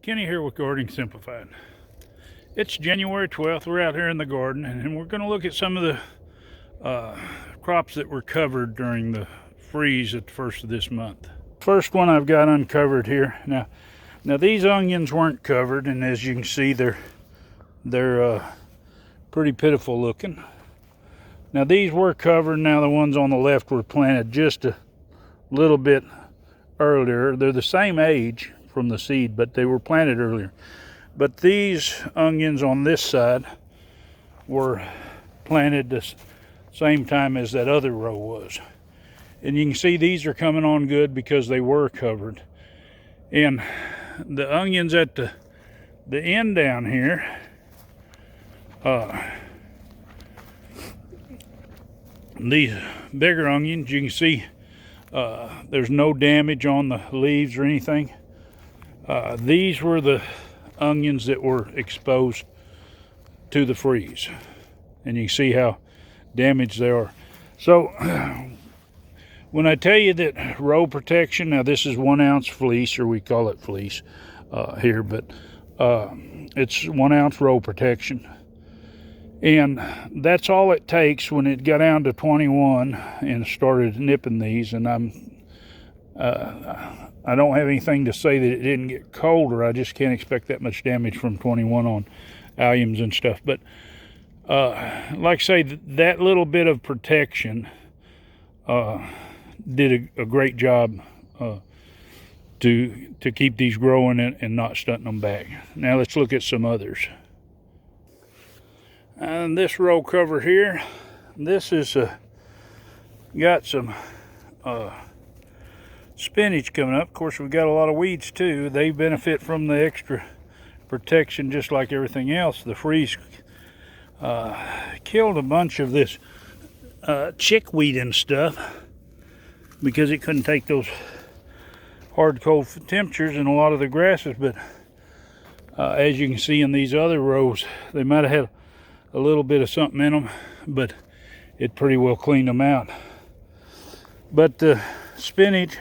Kenny here with Gardening Simplified. It's January 12th. We're out here in the garden, and we're going to look at some of the crops that were covered during the freeze at the first of this month. First one I've got uncovered here. Now these onions weren't covered, and as you can see, they're pretty pitiful looking. Now these were covered. Now the ones on the left were planted just a little bit earlier. They're the same age from the seed, but they were planted earlier. But these onions on this side were planted the same time as that other row was. And you can see these are coming on good because they were covered. And the onions at the end down here, these bigger onions, you can see there's no damage on the leaves or anything. These were the onions that were exposed to the freeze, and you can see how damaged they are. So when I tell you that row protection, now this is 1 ounce fleece, or we call it fleece here, but it's 1 ounce row protection, and that's all it takes. When it got down to 21 and started nipping these, and I don't have anything to say that it didn't get colder. I just can't expect that much damage from 21 on alliums and stuff. But like I say, that little bit of protection did a great job to keep these growing and not stunting them back. Now let's look at some others. And this row cover here, this is got some spinach coming up. Of course, we've got a lot of weeds too. They benefit from the extra protection just like everything else. The freeze killed a bunch of this chickweed and stuff because it couldn't take those hard cold temperatures in a lot of the grasses. But as you can see in these other rows, they might have had a little bit of something in them, but it pretty well cleaned them out. But the spinach,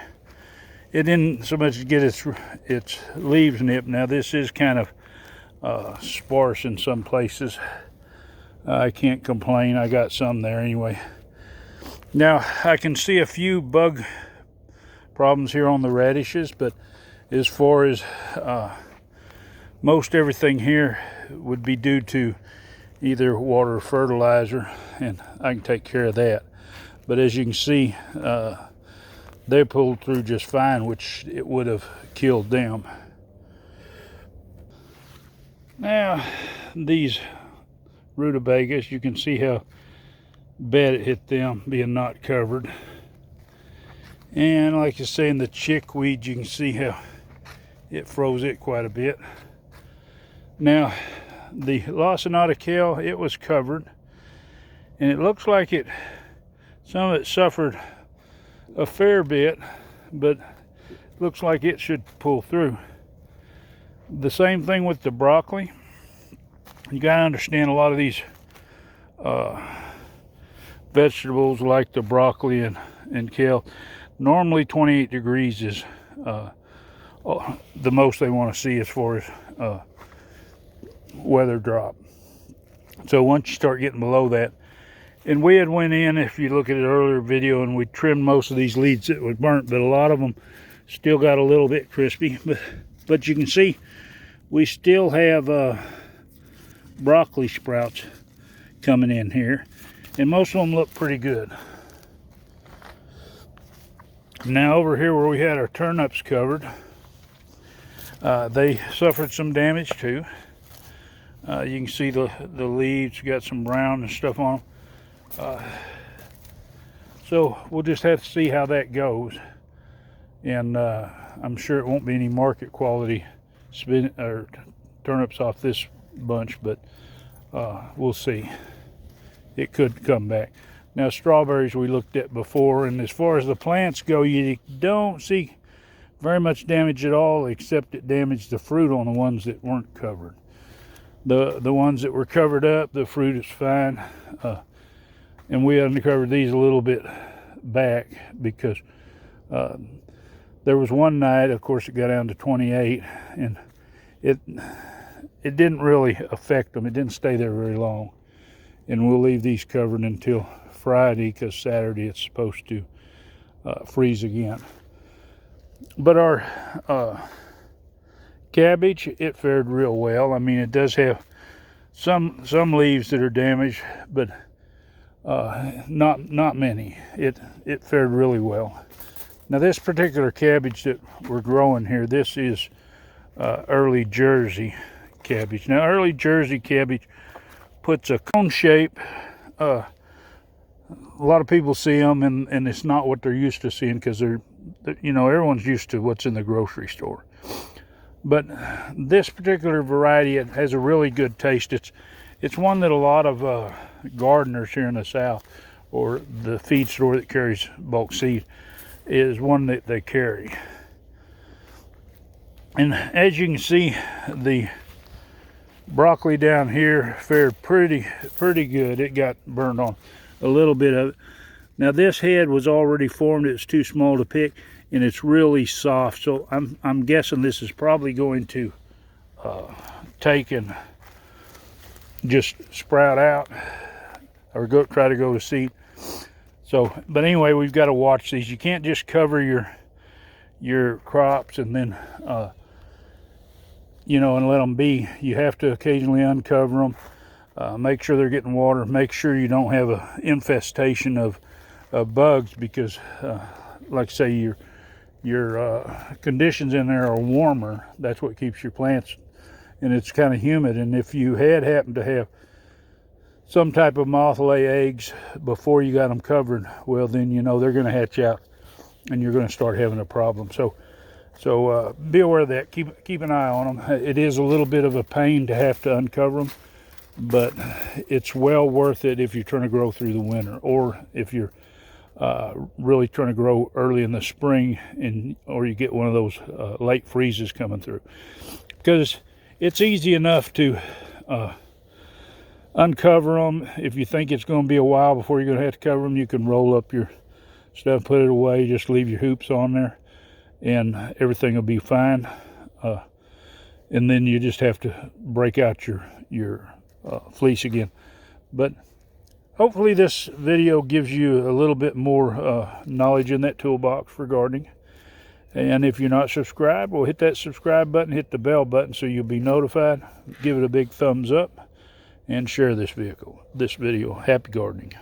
it didn't so much get its leaves nipped. Now this is kind of sparse in some places. I can't complain. I got some there anyway. Now I can see a few bug problems here on the radishes, but as far as most everything here would be due to either water or fertilizer, and I can take care of that. But as you can see, they pulled through just fine, which it would have killed them. Now, these Rutabagas, you can see how bad it hit them being not covered. And like I say, in the chickweed, you can see how it froze it quite a bit. Now, the lacinato kale, it was covered, and it looks like some of it suffered a fair bit, but looks like it should pull through. The same thing with the broccoli. You got to understand, a lot of these vegetables like the broccoli and kale, normally 28 degrees is the most they want to see as far as weather drop. So once you start getting below that, and we had went in, if you look at an earlier video, and we trimmed most of these leaves that were burnt, but a lot of them still got a little bit crispy. But you can see we still have broccoli sprouts coming in here, and most of them look pretty good. Now over here where we had our turnips covered, they suffered some damage too. You can see the leaves got some brown and stuff on them. So we'll just have to see how that goes, and I'm sure it won't be any market quality turnips off this bunch, but we'll see. It could come back. Now strawberries we looked at before, and as far as the plants go, you don't see very much damage at all, except it damaged the fruit on the ones that weren't covered. The ones that were covered up, the fruit is fine. And we uncovered these a little bit back because there was one night, of course, it got down to 28, and it didn't really affect them. It didn't stay there very long. And we'll leave these covered until Friday, because Saturday it's supposed to freeze again. But our cabbage, it fared real well. I mean, it does have some leaves that are damaged, but not many. It fared really well. Now this particular cabbage that we're growing here, this is early Jersey cabbage. Now early Jersey cabbage puts a cone shape. A lot of people see them, and it's not what they're used to seeing, because they're, you know, everyone's used to what's in the grocery store. But this particular variety, it has a really good taste. It's one that a lot of gardeners here in the South, or the feed store that carries bulk seed, is one that they carry. And as you can see, the broccoli down here fared pretty good. It got burned on a little bit of it. Now this head was already formed. It's too small to pick, and it's really soft. So I'm guessing this is probably going to take and just sprout out, or try to go to seed. So, but anyway, we've got to watch these. You can't just cover your crops and then you know, and let them be. You have to occasionally uncover them. Make sure they're getting water. Make sure you don't have an infestation of bugs, because like I say, your conditions in there are warmer. That's what keeps your plants, and it's kind of humid. And if you happened to have some type of moth lay eggs before you got them covered, well, then you know they're going to hatch out and you're going to start having a problem. So be aware of that. Keep an eye on them. It is a little bit of a pain to have to uncover them, but it's well worth it if you're trying to grow through the winter, or if you're really trying to grow early in the spring, or you get one of those late freezes coming through. Because it's easy enough to uncover them. If you think it's going to be a while before you're going to have to cover them, you can roll up your stuff, put it away, just leave your hoops on there, and everything will be fine. And then you just have to break out your fleece again. But hopefully this video gives you a little bit more knowledge in that toolbox for gardening. And if you're not subscribed, well, hit that subscribe button, hit the bell button so you'll be notified. Give it a big thumbs up, and share this video. Happy gardening.